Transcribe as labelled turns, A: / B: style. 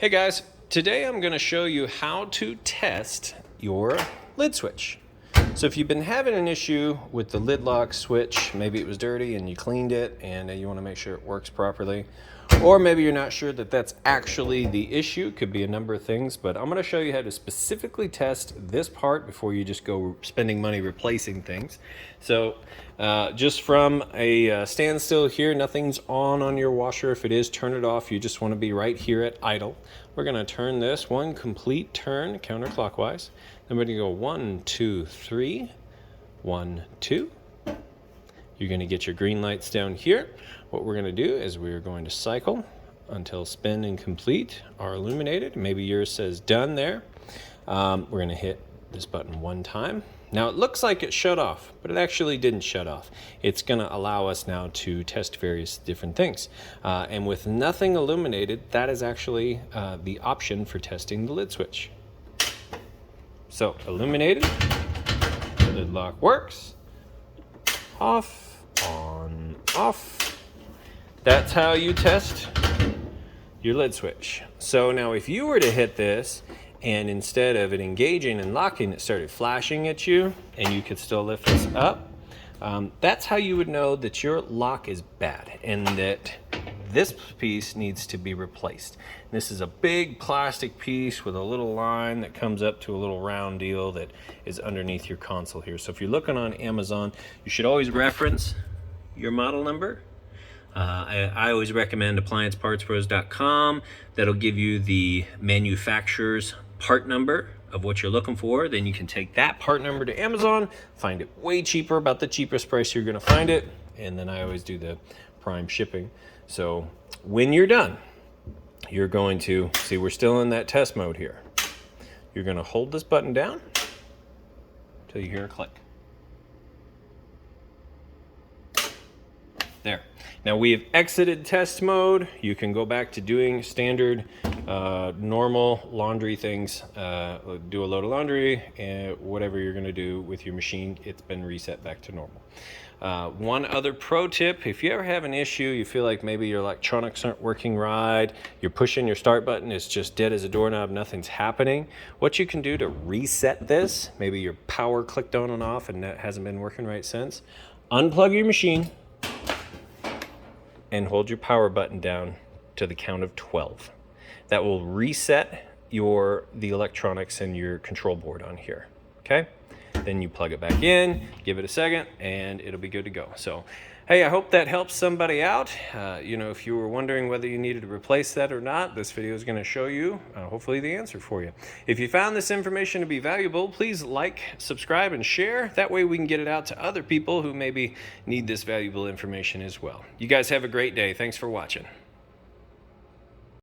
A: Hey guys, today I'm going to show you how to test your lid switch. So if you've been having an issue with the lid lock switch, maybe it was dirty and you cleaned it and you want to make sure it works properly, or maybe you're not sure that that's actually the issue, could be a number of things, but I'm going to show you how to specifically test this part before you just go spending money replacing things. So just from a standstill here, nothing's on your washer. If it is, turn it off. You just want to be right here at idle. We're going to turn this one complete turn counterclockwise. Then we're going to go 1, 2, 3, 1, 2. You're going to get your green lights down here. What we're going to do is we're going to cycle until spin and complete are illuminated. Maybe yours says done there. We're going to hit this button one time. Now it looks like it shut off, but it actually didn't shut off. It's going to allow us now to test various different things. And with nothing illuminated, that is actually the option for testing the lid switch. So illuminated, lid lock works, off, on, off. That's how you test your lid switch. So now if you were to hit this and instead of it engaging and locking, it started flashing at you and you could still lift this up, that's how you would know that your lock is bad and that this piece needs to be replaced. This is a big plastic piece with a little line that comes up to a little round deal that is underneath your console here. So if you're looking on Amazon, you should always reference your model number. I always recommend appliancepartspros.com. That'll give you the manufacturer's part number of what you're looking for. Then you can take that part number to Amazon, find it way cheaper, about the cheapest price you're going to find it. And then I always do the prime shipping. So when you're done, you're going to see we're still in that test mode here. You're going to hold this button down until you hear a click. There. Now we have exited test mode. You can go back to doing standard normal laundry things. Do a load of laundry and whatever you're going to do with your machine, it's been reset back to normal. One other pro tip, if you ever have an issue, you feel like maybe your electronics aren't working right, you're pushing your start button, it's just dead as a doorknob, nothing's happening. What you can do to reset this, maybe your power clicked on and off and that hasn't been working right since, unplug your machine and hold your power button down to the count of 12. That will reset the electronics and your control board on here, okay? Then you plug it back in, give it a second, and it'll be good to go. So, hey, I hope that helps somebody out. If you were wondering whether you needed to replace that or not, this video is going to show you, hopefully, the answer for you. If you found this information to be valuable, please like, subscribe, and share. That way we can get it out to other people who maybe need this valuable information as well. You guys have a great day. Thanks for watching.